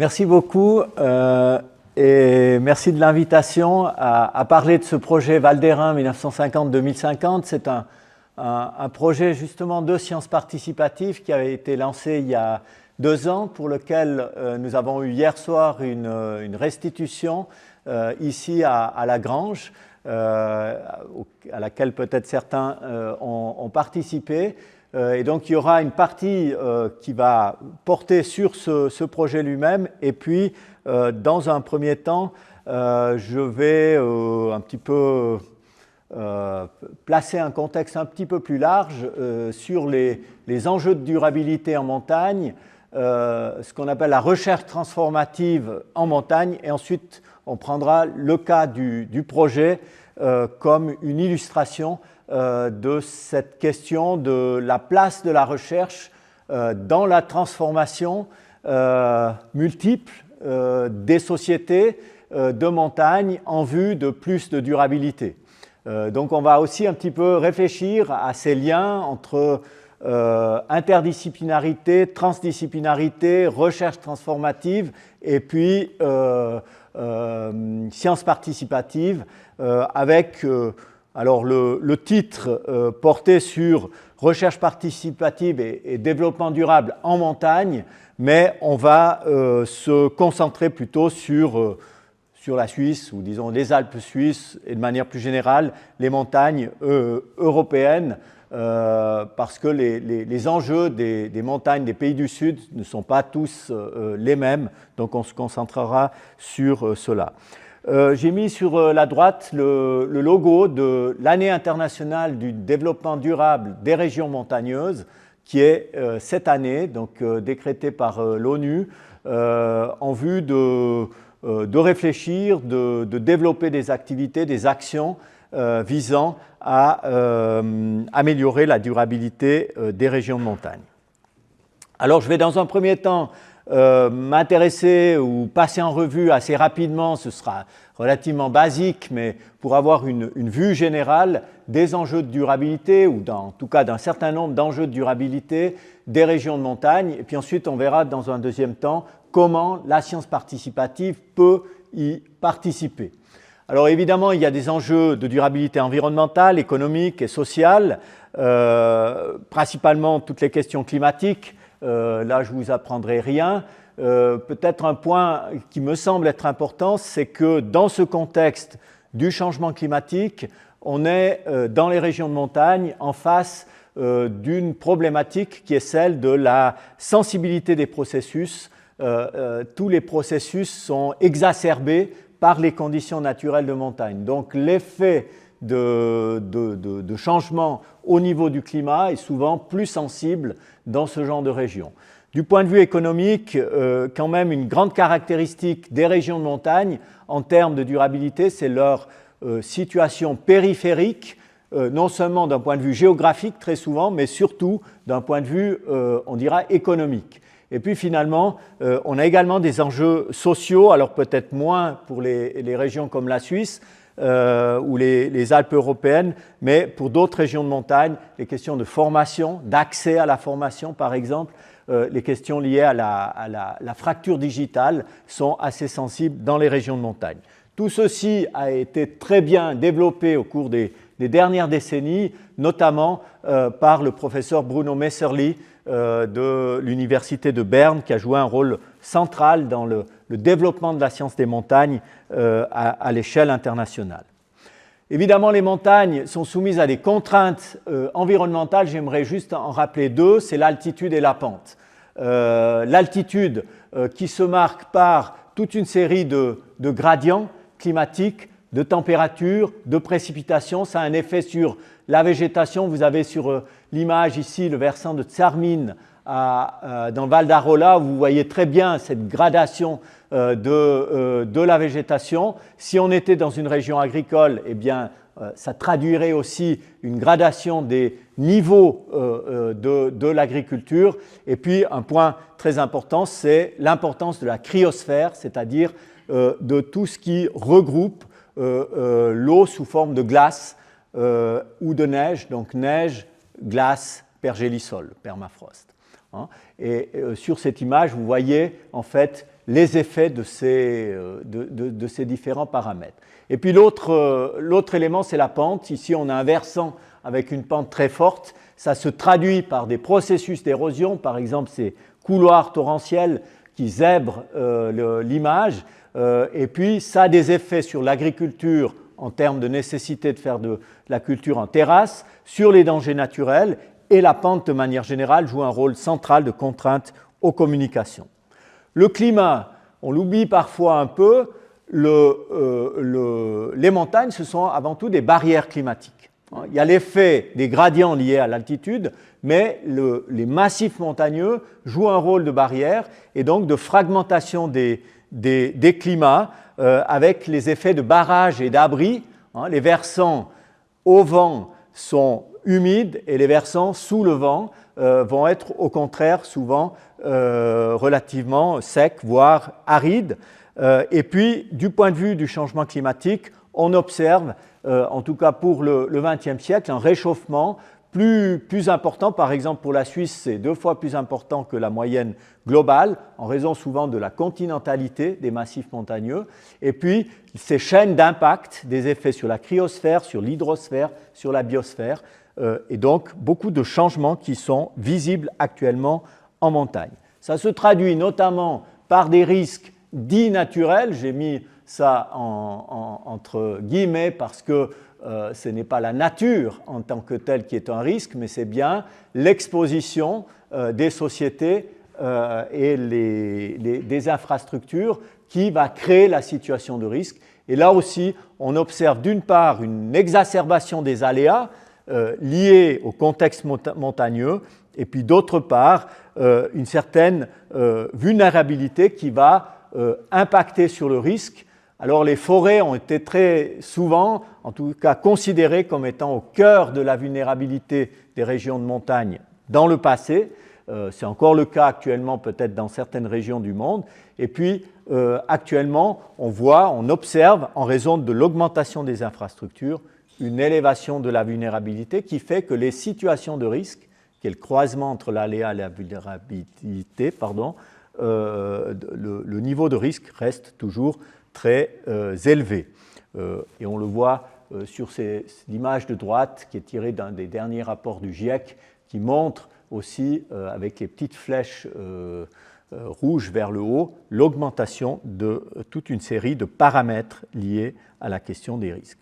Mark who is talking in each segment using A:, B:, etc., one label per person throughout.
A: Merci beaucoup et merci de l'invitation à parler de ce projet Val d'Airain 1950-2050. C'est un projet justement de sciences participatives qui a été lancé il y a 2 ans, pour lequel nous avons eu hier soir une restitution ici à La Grange, à laquelle peut-être certains ont participé. Et donc il y aura une partie qui va porter sur ce projet lui-même, et puis dans un premier temps je vais un petit peu placer un contexte un petit peu plus large sur les enjeux de durabilité en montagne, ce qu'on appelle la recherche transformative en montagne, et ensuite on prendra le cas du projet comme une illustration de cette question de la place de la recherche dans la transformation multiple des sociétés de montagne en vue de plus de durabilité. Donc on va aussi un petit peu réfléchir à ces liens entre interdisciplinarité, transdisciplinarité, recherche transformative et puis sciences participatives avec alors le titre porté sur recherche participative et développement durable en montagne, mais on va se concentrer plutôt sur la Suisse, ou disons les Alpes suisses, et de manière plus générale les montagnes européennes, parce que les enjeux des montagnes des pays du Sud ne sont pas tous les mêmes, donc on se concentrera sur cela. J'ai mis sur la droite le logo de l'année internationale du développement durable des régions montagneuses, qui est cette année, donc décrétée par l'ONU, en vue de réfléchir, de développer des activités, des actions visant à améliorer la durabilité des régions de montagne. Alors je vais dans un premier temps m'intéresser ou passer en revue assez rapidement, ce sera relativement basique, mais pour avoir une vue générale des enjeux de durabilité, ou en tout cas d'un certain nombre d'enjeux de durabilité des régions de montagne. Et puis ensuite on verra dans un deuxième temps comment la science participative peut y participer. Alors évidemment, il y a des enjeux de durabilité environnementale, économique et sociale, principalement toutes les questions climatiques. Là, je ne vous apprendrai rien. Peut-être un point qui me semble être important, c'est que dans ce contexte du changement climatique, on est dans les régions de montagne en face d'une problématique qui est celle de la sensibilité des processus. Tous les processus sont exacerbés par les conditions naturelles de montagne. Donc l'effet de changement au niveau du climat est souvent plus sensible dans ce genre de région. Du point de vue économique, quand même une grande caractéristique des régions de montagne en termes de durabilité, c'est leur situation périphérique, non seulement d'un point de vue géographique très souvent, mais surtout d'un point de vue, on dira, économique. Et puis finalement, on a également des enjeux sociaux, alors peut-être moins pour les régions comme la Suisse ou les Alpes européennes, mais pour d'autres régions de montagne, les questions de formation, d'accès à la formation par exemple, les questions liées à la fracture digitale sont assez sensibles dans les régions de montagne. Tout ceci a été très bien développé au cours des dernières décennies, notamment par le professeur Bruno Messerli de l'Université de Berne, qui a joué un rôle central dans le développement de la science des montagnes à l'échelle internationale. Évidemment, les montagnes sont soumises à des contraintes environnementales. J'aimerais juste en rappeler 2, c'est l'altitude et la pente. L'altitude qui se marque par toute une série de gradients climatiques, de température, de précipitations. Ça a un effet sur la végétation. Vous avez sur l'image ici le versant de Tsarmine dans le Val d'Arola. Vous voyez très bien cette gradation de la végétation. Si on était dans une région agricole, eh bien, ça traduirait aussi une gradation des niveaux de l'agriculture. Et puis, un point très important, c'est l'importance de la cryosphère, c'est-à-dire de tout ce qui regroupe l'eau sous forme de glace ou de neige, donc neige, glace, pergélisol, permafrost. Et sur cette image, vous voyez en fait les effets de ces différents paramètres. Et puis l'autre élément, c'est la pente. Ici, on a un versant avec une pente très forte. Ça se traduit par des processus d'érosion, par exemple ces couloirs torrentiels qui zèbrent l'image. Et puis, ça a des effets sur l'agriculture en termes de nécessité de faire de la culture en terrasse, sur les dangers naturels, et la pente, de manière générale, joue un rôle central de contrainte aux communications. Le climat, on l'oublie parfois un peu, les montagnes, ce sont avant tout des barrières climatiques. Il y a l'effet des gradients liés à l'altitude, mais les massifs montagneux jouent un rôle de barrière et donc de fragmentation des climats avec les effets de barrage et d'abri. Les versants au vent sont humides et les versants sous le vent vont être au contraire souvent relativement secs, voire arides. Et puis, du point de vue du changement climatique, on observe, en tout cas pour le XXe siècle, un réchauffement plus important. Par exemple, pour la Suisse, c'est 2 fois plus important que la moyenne globale, en raison souvent de la continentalité des massifs montagneux. Et puis, ces chaînes d'impact, des effets sur la cryosphère, sur l'hydrosphère, sur la biosphère, et donc beaucoup de changements qui sont visibles actuellement en montagne. Ça se traduit notamment par des risques dits naturels. J'ai mis ça entre guillemets parce que ce n'est pas la nature en tant que telle qui est un risque, mais c'est bien l'exposition des sociétés et des infrastructures qui va créer la situation de risque. Et là aussi, on observe d'une part une exacerbation des aléas liés au contexte montagneux, et puis d'autre part, une certaine vulnérabilité qui va impacter sur le risque. Alors les forêts ont été très souvent, en tout cas considérées comme étant au cœur de la vulnérabilité des régions de montagne dans le passé. C'est encore le cas actuellement peut-être dans certaines régions du monde. Et puis actuellement, on observe en raison de l'augmentation des infrastructures une élévation de la vulnérabilité qui fait que les situations de risque, qui est le croisement entre l'aléa et la vulnérabilité, le niveau de risque reste toujours très élevé. Et on le voit sur l'image de droite qui est tirée d'un des derniers rapports du GIEC qui montre aussi, avec les petites flèches rouges vers le haut, l'augmentation de toute une série de paramètres liés à la question des risques.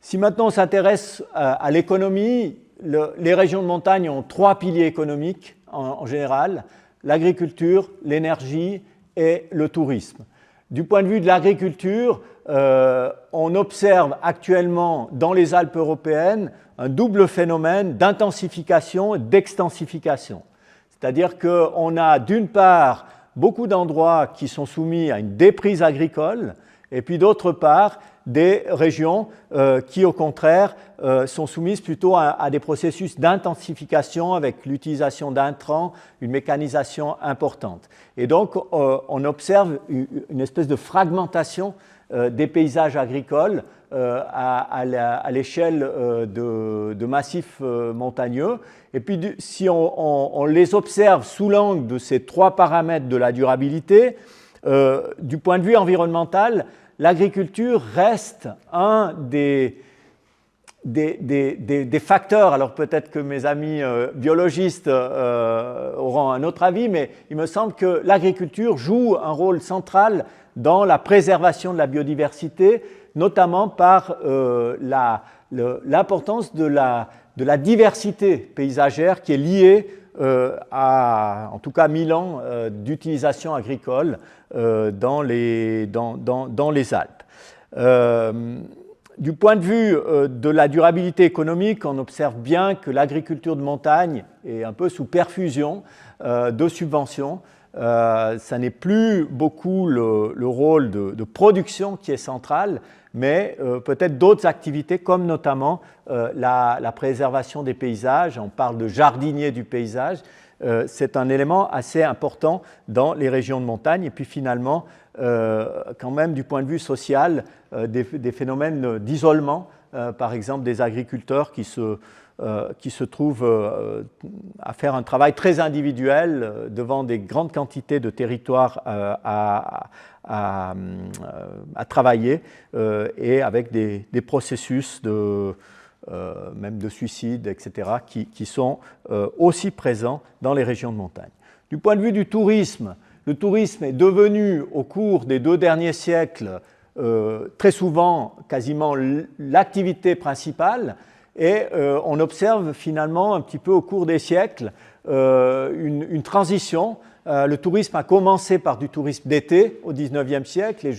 A: Si maintenant on s'intéresse à l'économie, les régions de montagne ont 3 piliers économiques en général: l'agriculture, l'énergie et le tourisme. Du point de vue de l'agriculture, on observe actuellement dans les Alpes européennes un double phénomène d'intensification et d'extensification. C'est-à-dire qu'on a d'une part beaucoup d'endroits qui sont soumis à une déprise agricole, et puis d'autre part des régions qui au contraire sont soumises plutôt à des processus d'intensification avec l'utilisation d'intrants, une mécanisation importante. Et donc on observe une espèce de fragmentation des paysages agricoles à l'échelle de massifs montagneux. Et puis si on les observe sous l'angle de ces 3 paramètres de la durabilité, du point de vue environnemental, l'agriculture reste un des facteurs. Alors peut-être que mes amis biologistes auront un autre avis, mais il me semble que l'agriculture joue un rôle central dans la préservation de la biodiversité, notamment par l'importance de la diversité paysagère qui est liée à, en tout cas, 1000 ans d'utilisation agricole dans les Alpes. Du point de vue de la durabilité économique, on observe bien que l'agriculture de montagne est un peu sous perfusion de subventions. Ça n'est plus beaucoup le rôle de production qui est central, mais peut-être d'autres activités comme notamment la préservation des paysages. On parle de jardinier du paysage. C'est un élément assez important dans les régions de montagne. Et puis finalement, quand même du point de vue social, des phénomènes d'isolement par exemple des agriculteurs qui se trouvent à faire un travail très individuel devant des grandes quantités de territoires à travailler et avec des processus même de suicide, etc., qui sont aussi présents dans les régions de montagne. Du point de vue du tourisme, le tourisme est devenu, au cours des 2 derniers siècles, très souvent quasiment l'activité principale, et on observe finalement un petit peu au cours des siècles une transition. Le tourisme a commencé par du tourisme d'été au XIXe siècle et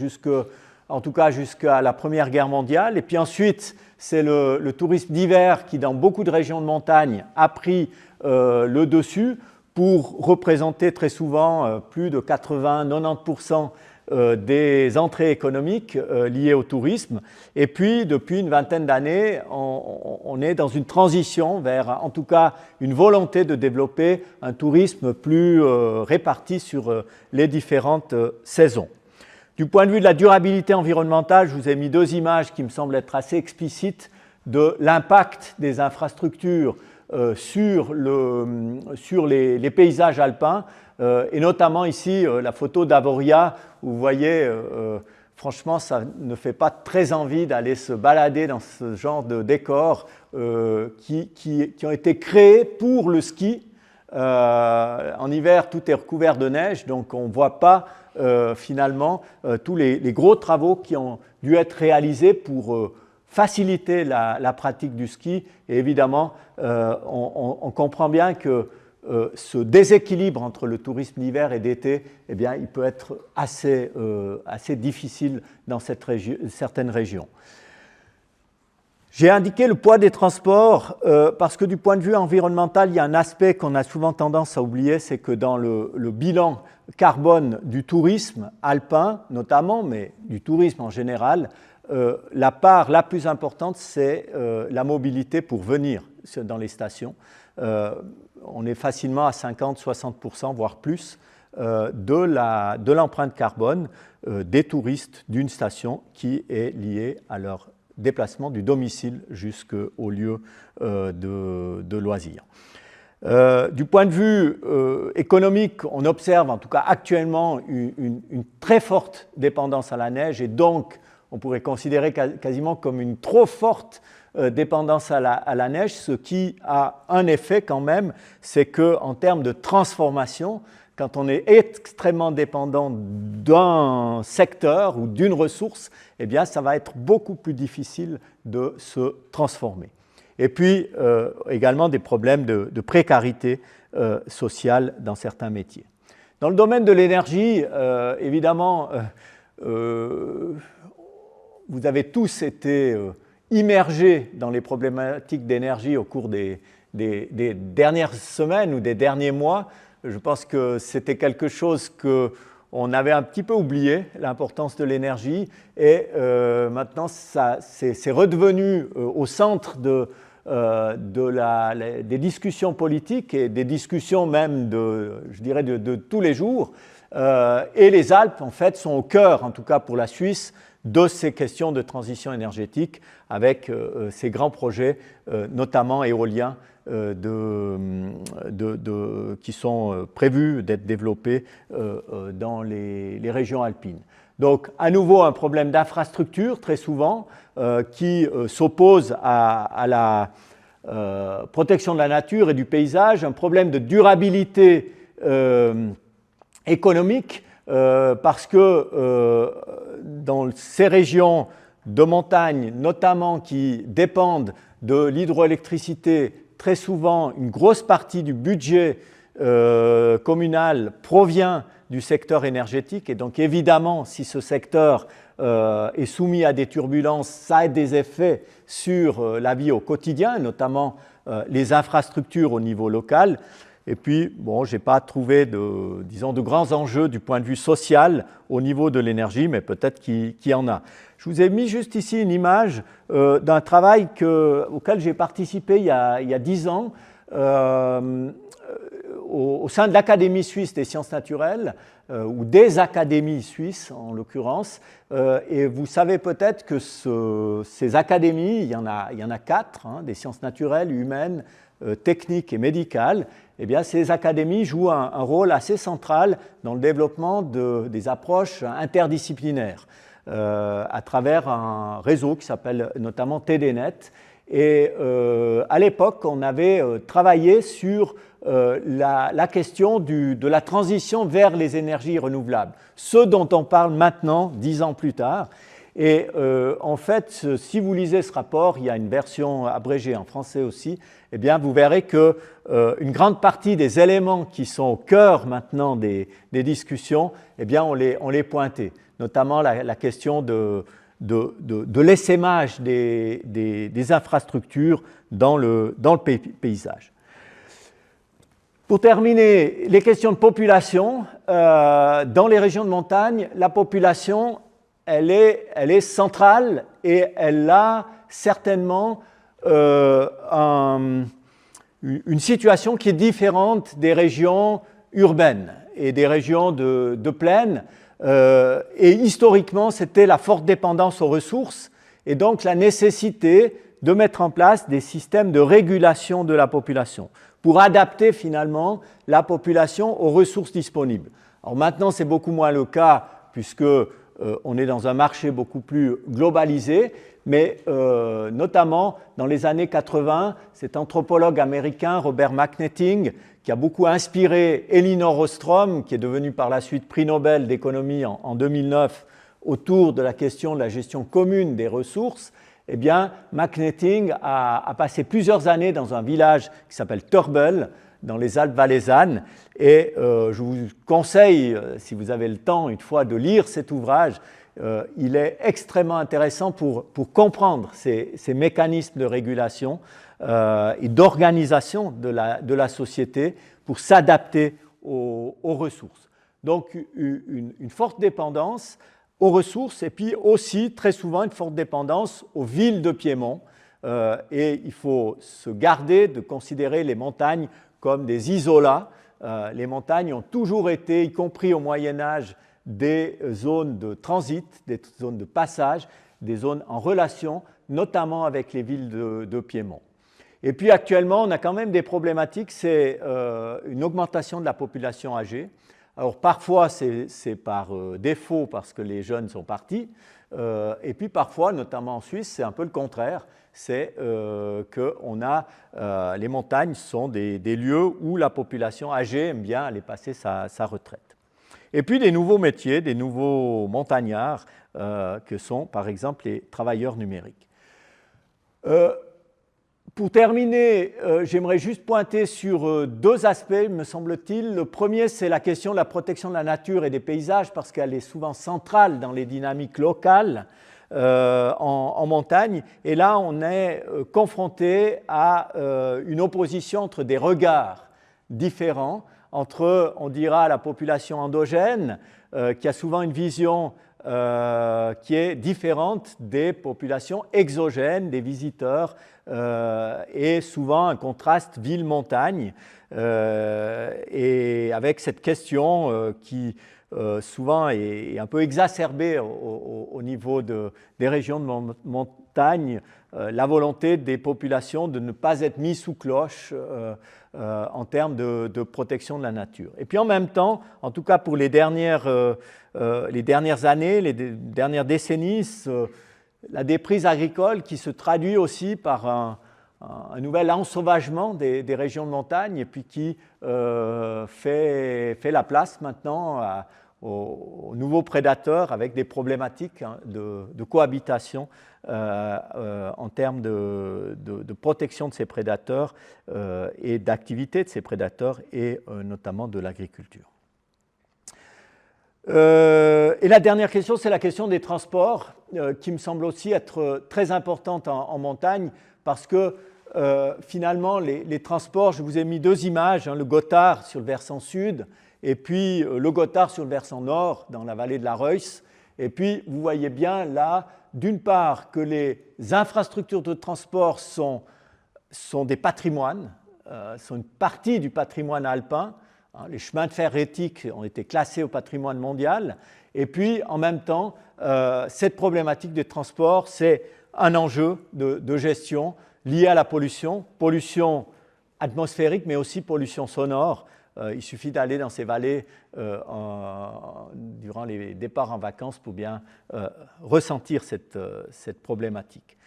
A: en tout cas jusqu'à la Première Guerre mondiale, et puis ensuite c'est le tourisme d'hiver qui, dans beaucoup de régions de montagne, a pris le dessus pour représenter très souvent plus de 80-90% des entrées économiques liées au tourisme. Et puis, depuis une vingtaine d'années, on est dans une transition vers, en tout cas, une volonté de développer un tourisme plus réparti sur les différentes saisons. Du point de vue de la durabilité environnementale, je vous ai mis 2 images qui me semblent être assez explicites de l'impact des infrastructures sur les paysages alpins, et notamment ici la photo d'Avoria, où vous voyez, franchement, ça ne fait pas très envie d'aller se balader dans ce genre de décors qui ont été créés pour le ski. En hiver, tout est recouvert de neige, donc on ne voit pas finalement tous les gros travaux qui ont dû être réalisés pour faciliter la pratique du ski. Et évidemment, on comprend bien que ce déséquilibre entre le tourisme d'hiver et d'été, eh bien, il peut être assez difficile dans certaines régions. J'ai indiqué le poids des transports parce que du point de vue environnemental, il y a un aspect qu'on a souvent tendance à oublier, c'est que dans le bilan carbone du tourisme alpin notamment, mais du tourisme en général, la part la plus importante, c'est la mobilité pour venir dans les stations. On est facilement à 50-60%, voire plus, de l'empreinte carbone des touristes d'une station qui est liée à leur déplacement du domicile jusqu'au lieu de loisirs. Du point de vue économique, on observe en tout cas actuellement une très forte dépendance à la neige, et donc on pourrait considérer quasiment comme une trop forte dépendance à la neige, ce qui a un effet quand même, c'est qu'en termes de transformation, quand on est extrêmement dépendant d'un secteur ou d'une ressource, eh bien, ça va être beaucoup plus difficile de se transformer. Et puis, également des problèmes de précarité sociale dans certains métiers. Dans le domaine de l'énergie, évidemment, vous avez tous été immergés dans les problématiques d'énergie au cours des dernières semaines ou des derniers mois. Je pense que c'était quelque chose qu'on avait un petit peu oublié, l'importance de l'énergie, et maintenant c'est redevenu au centre des discussions politiques et des discussions même je dirais de tous les jours. Et les Alpes, en fait, sont au cœur, en tout cas pour la Suisse, de ces questions de transition énergétique avec ces grands projets, notamment éoliens, qui sont prévus d'être développés dans les régions alpines. Donc, à nouveau, un problème d'infrastructure, très souvent, qui s'oppose à la protection de la nature et du paysage, un problème de durabilité économique, parce que dans ces régions de montagne, notamment qui dépendent de l'hydroélectricité, très souvent une grosse partie du budget communal provient du secteur énergétique, et donc évidemment, si ce secteur est soumis à des turbulences, ça a des effets sur la vie au quotidien, notamment les infrastructures au niveau local. Et puis, bon, je n'ai pas trouvé de grands enjeux du point de vue social au niveau de l'énergie, mais peut-être qu'il y en a. Je vous ai mis juste ici une image d'un travail auquel j'ai participé il y a 10 ans au sein de l'Académie suisse des sciences naturelles, ou des académies suisses en l'occurrence, et vous savez peut-être que ces académies, il y en a 4, hein, des sciences naturelles, humaines, techniques et médicales. Eh bien, ces académies jouent un rôle assez central dans le développement des approches interdisciplinaires à travers un réseau qui s'appelle notamment TDNet. Et à l'époque, on avait travaillé sur la question de la transition vers les énergies renouvelables, ce dont on parle maintenant, 10 ans plus tard. Et en fait, si vous lisez ce rapport, il y a une version abrégée en français aussi, eh bien, vous verrez qu'une grande partie des éléments qui sont au cœur maintenant des discussions, eh bien, on les pointait, notamment la question de l'essaimage des infrastructures dans le paysage. Pour terminer, les questions de population. Dans les régions de montagne, la population, elle est centrale et elle a certainement une situation qui est différente des régions urbaines et des régions de plaine. Et historiquement, c'était la forte dépendance aux ressources et donc la nécessité de mettre en place des systèmes de régulation de la population pour adapter finalement la population aux ressources disponibles. Alors maintenant, c'est beaucoup moins le cas puisque on est dans un marché beaucoup plus globalisé, mais notamment dans les années 80, cet anthropologue américain Robert McNetting, qui a beaucoup inspiré Elinor Ostrom, qui est devenue par la suite prix Nobel d'économie en 2009, autour de la question de la gestion commune des ressources, eh bien, McNetting a passé plusieurs années dans un village qui s'appelle Törbel, dans les Alpes valaisannes, et je vous conseille, si vous avez le temps une fois, de lire cet ouvrage. Il est extrêmement intéressant pour comprendre ces mécanismes de régulation et d'organisation de la société pour s'adapter aux ressources. Donc une forte dépendance aux ressources et puis aussi très souvent une forte dépendance aux villes de Piémont. Et il faut se garder de considérer les montagnes comme des isolats. Les montagnes ont toujours été, y compris au Moyen-Âge, des zones de transit, des zones de passage, des zones en relation, notamment avec les villes de Piémont. Et puis actuellement, on a quand même des problématiques, c'est une augmentation de la population âgée. Alors parfois, c'est par défaut parce que les jeunes sont partis, et puis parfois, notamment en Suisse, c'est un peu le contraire, c'est que les montagnes sont des lieux où la population âgée aime bien aller passer sa retraite. Et puis des nouveaux métiers, des nouveaux montagnards, que sont par exemple les travailleurs numériques. Pour terminer, j'aimerais juste pointer sur deux aspects, me semble-t-il. Le premier, c'est la question de la protection de la nature et des paysages, parce qu'elle est souvent centrale dans les dynamiques locales en montagne. Et là, on est confronté à une opposition entre des regards différents, entre, on dira, la population endogène, qui a souvent une vision qui est différente des populations exogènes, des visiteurs, et souvent un contraste ville-montagne, et avec cette question qui souvent est un peu exacerbée au niveau des régions de montagne, la volonté des populations de ne pas être mis sous cloche en termes de protection de la nature. Et puis en même temps, en tout cas pour les dernières années, les dernières décennies, la déprise agricole qui se traduit aussi par un nouvel ensauvagement des régions de montagne et puis qui fait la place maintenant aux nouveaux prédateurs avec des problématiques de cohabitation en termes de protection de ces prédateurs et d'activité de ces prédateurs et notamment de l'agriculture. Et la dernière question, c'est la question des transports, qui me semble aussi être très importante en montagne, parce que finalement, les transports, je vous ai mis deux images, le Gothard sur le versant sud, et puis le Gothard sur le versant nord, dans la vallée de la Reuss. Et puis, vous voyez bien là, d'une part, que les infrastructures de transport sont des patrimoines sont une partie du patrimoine alpin. Les chemins de fer rétiques ont été classés au patrimoine mondial. Et puis, en même temps, cette problématique des transports, c'est un enjeu de gestion lié à la pollution atmosphérique, mais aussi pollution sonore. Il suffit d'aller dans ces vallées durant les départs en vacances pour bien ressentir cette problématique.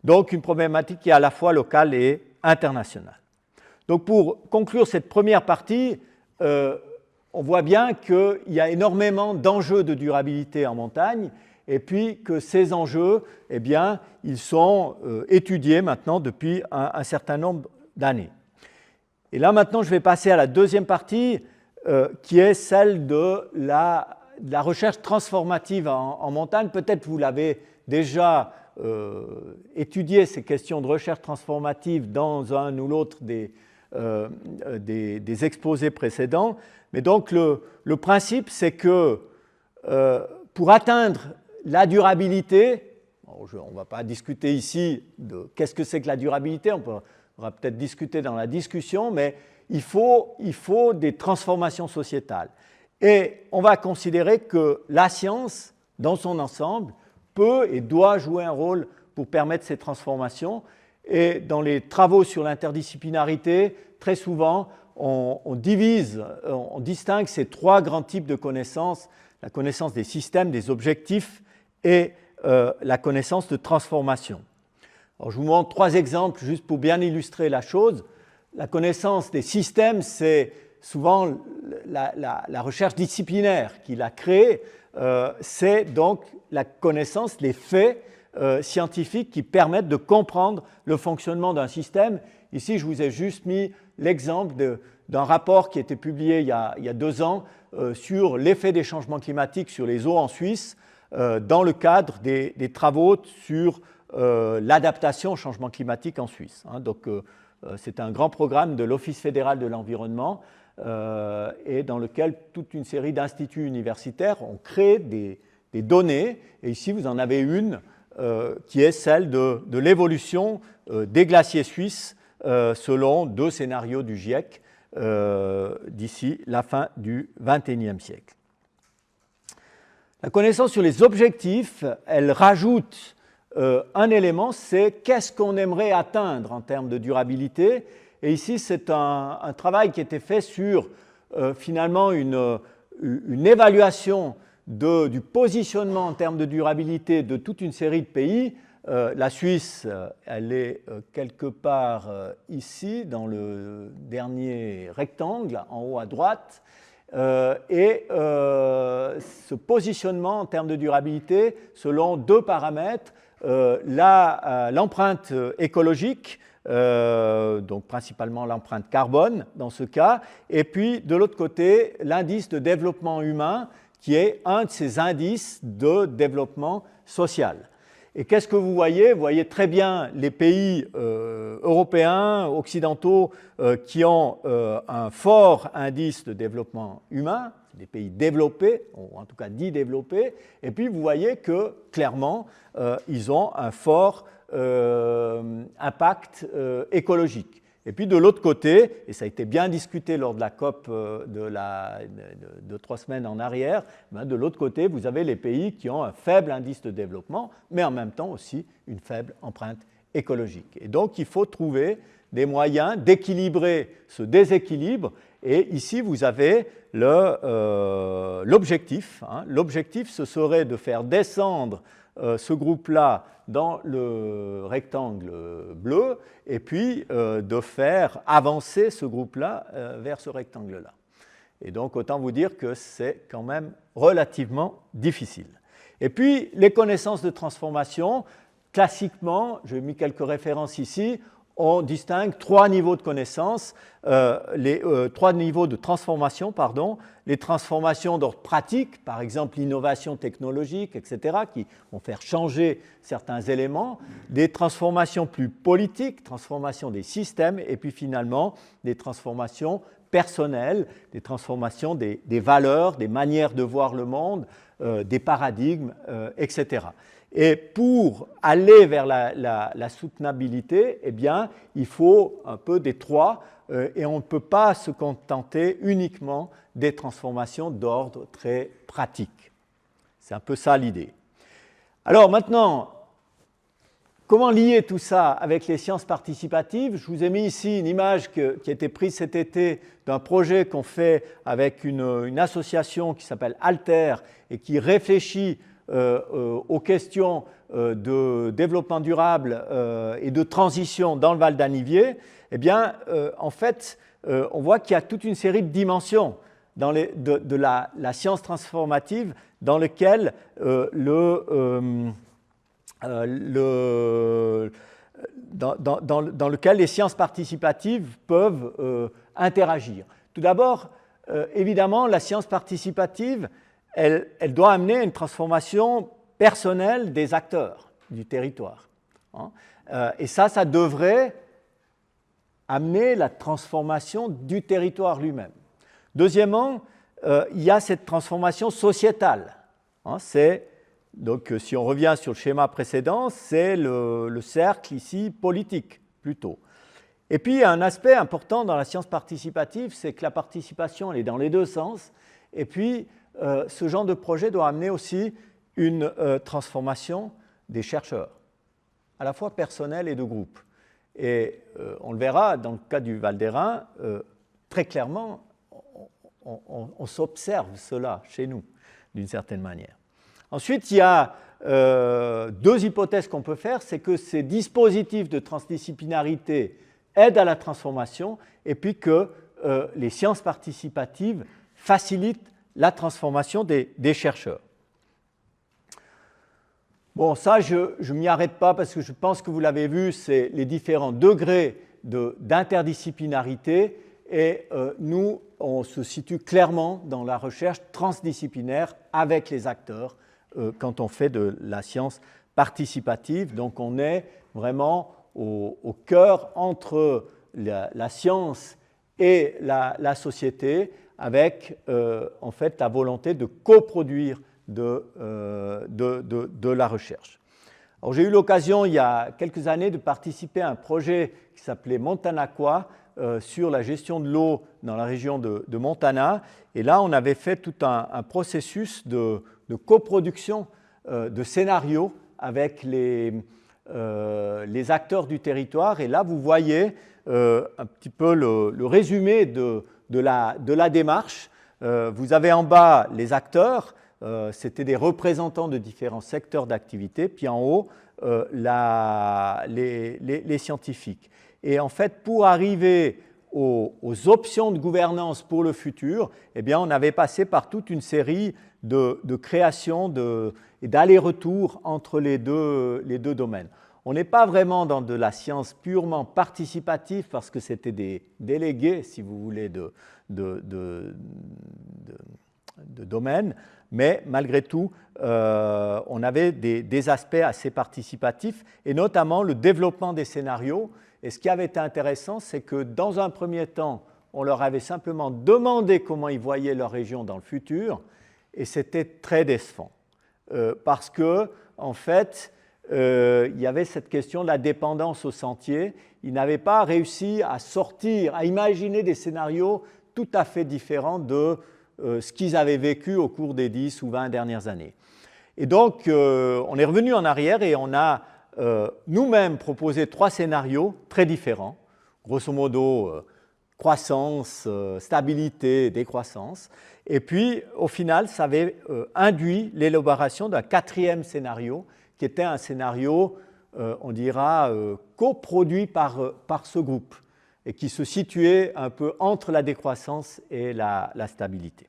A: Donc, une problématique qui est à la fois locale et internationale. Donc, pour conclure cette première partie, on voit bien qu'il y a énormément d'enjeux de durabilité en montagne et puis que ces enjeux, eh bien, ils sont étudiés maintenant depuis un certain nombre d'années. Et là, maintenant, je vais passer à la deuxième partie qui est celle de la recherche transformative en montagne. Peut-être vous l'avez déjà étudié, ces questions de recherche transformative dans un ou l'autre des exposés précédents. Mais donc, le principe, c'est que pour atteindre la durabilité, on ne va pas discuter ici de qu'est-ce que c'est que la durabilité, on va peut-être discuter dans la discussion, mais il faut des transformations sociétales. Et on va considérer que la science, dans son ensemble, peut et doit jouer un rôle pour permettre ces transformations. Et dans les travaux sur l'interdisciplinarité, très souvent, on distingue ces trois grands types de connaissances, la connaissance des systèmes, des objectifs et la connaissance de transformation. Alors, je vous montre trois exemples juste pour bien illustrer la chose. La connaissance des systèmes, c'est souvent la recherche disciplinaire qui l'a créée. C'est donc la connaissance, les faits scientifiques qui permettent de comprendre le fonctionnement d'un système. Ici, je vous ai juste mis l'exemple d'un rapport qui a été publié il y a 2 ans sur l'effet des changements climatiques sur les eaux en Suisse dans le cadre des travaux sur l'adaptation au changement climatique en Suisse. Donc, c'est un grand programme de l'Office fédéral de l'environnement et dans lequel toute une série d'instituts universitaires ont créé des données. Et ici, vous en avez une qui est celle de l'évolution des glaciers suisses selon 2 scénarios du GIEC d'ici la fin du XXIe siècle. La connaissance sur les objectifs, elle rajoute un élément, c'est qu'est-ce qu'on aimerait atteindre en termes de durabilité. Et ici, c'est un travail qui a été fait sur finalement une évaluation du positionnement en termes de durabilité de toute une série de pays. La Suisse, elle est quelque part ici, dans le dernier rectangle, en haut à droite. Et ce positionnement en termes de durabilité, selon 2 paramètres, l'empreinte écologique, donc principalement l'empreinte carbone dans ce cas, et puis de l'autre côté, l'indice de développement humain, qui est un de ces indices de développement social. Et qu'est-ce que vous voyez? Vous voyez très bien les pays européens, occidentaux, qui ont un fort indice de développement humain, des pays développés, ou en tout cas dits développés, et puis vous voyez que clairement, ils ont un fort impact écologique. Et puis de l'autre côté, et ça a été bien discuté lors de la COP de 3 semaines en arrière, de l'autre côté, vous avez les pays qui ont un faible indice de développement, mais en même temps aussi une faible empreinte écologique. Et donc il faut trouver des moyens d'équilibrer ce déséquilibre. Et ici, vous avez l'objectif. L'objectif, ce serait de faire descendre ce groupe-là dans le rectangle bleu et puis de faire avancer ce groupe-là vers ce rectangle-là. Et donc, autant vous dire que c'est quand même relativement difficile. Et puis, les connaissances de transformation, classiquement, j'ai mis quelques références ici, on distingue 3 niveaux de connaissances, 3 niveaux de transformation, pardon, les transformations d'ordre pratique, par exemple l'innovation technologique, etc., qui vont faire changer certains éléments, des transformations plus politiques, transformations des systèmes, et puis finalement des transformations personnelles, des transformations des valeurs, des manières de voir le monde, des paradigmes, etc. Et pour aller vers la soutenabilité, eh bien, il faut un peu des trois, et on ne peut pas se contenter uniquement des transformations d'ordre très pratique. C'est un peu ça l'idée. Alors maintenant, comment lier tout ça avec les sciences participatives? Je vous ai mis ici une image qui a été prise cet été d'un projet qu'on fait avec une association qui s'appelle Alter et qui réfléchit aux questions de développement durable et de transition dans le Val d'Anniviers. Eh bien, en fait, on voit qu'il y a toute une série de dimensions de la science transformative dans lesquelles dans lequel les sciences participatives peuvent interagir. Tout d'abord, évidemment, la science participative, elle doit amener une transformation personnelle des acteurs du territoire. Et ça devrait amener la transformation du territoire lui-même. Deuxièmement, il y a cette transformation sociétale. Donc, si on revient sur le schéma précédent, c'est le cercle ici politique, plutôt. Et puis, il y a un aspect important dans la science participative, c'est que la participation, elle est dans les deux sens. Et puis, ce genre de projet doit amener aussi une transformation des chercheurs, à la fois personnelle et de groupe. Et on le verra dans le cas du Val d'Hérens, très clairement, on s'observe cela chez nous, d'une certaine manière. Ensuite, il y a deux hypothèses qu'on peut faire, c'est que ces dispositifs de transdisciplinarité aident à la transformation et puis que les sciences participatives facilitent la transformation des chercheurs. Bon, ça, je ne m'y arrête pas parce que je pense que vous l'avez vu, c'est les différents degrés d'interdisciplinarité et nous, on se situe clairement dans la recherche transdisciplinaire avec les acteurs quand on fait de la science participative. Donc, on est vraiment au cœur entre la science et la société avec en fait la volonté de coproduire de la recherche. Alors, j'ai eu l'occasion il y a quelques années de participer à un projet qui s'appelait Montanaqua sur la gestion de l'eau dans la région de Montana. Et là, on avait fait tout un processus de coproduction de scénarios avec les acteurs du territoire. Et là, vous voyez un petit peu le résumé de la démarche. Vous avez en bas les acteurs, c'était des représentants de différents secteurs d'activité, puis en haut, les scientifiques. Et en fait, pour arriver aux options de gouvernance pour le futur, eh bien, on avait passé par toute une série de créations et d'allers-retours entre les deux domaines. On n'est pas vraiment dans de la science purement participative parce que c'était des délégués, si vous voulez, de domaine, mais malgré tout, on avait des aspects assez participatifs et notamment le développement des scénarios. Et ce qui avait été intéressant, c'est que dans un premier temps, on leur avait simplement demandé comment ils voyaient leur région dans le futur et c'était très décevant parce que, en fait, il y avait cette question de la dépendance au sentier. Ils n'avaient pas réussi à sortir, à imaginer des scénarios tout à fait différents de ce qu'ils avaient vécu au cours des 10 ou 20 dernières années. Et donc, on est revenu en arrière et on a nous-mêmes proposé 3 scénarios très différents. Grosso modo, croissance, stabilité, décroissance. Et puis, au final, ça avait induit l'élaboration d'un 4e scénario qui était un scénario, on dira, coproduit par ce groupe et qui se situait un peu entre la décroissance et la stabilité.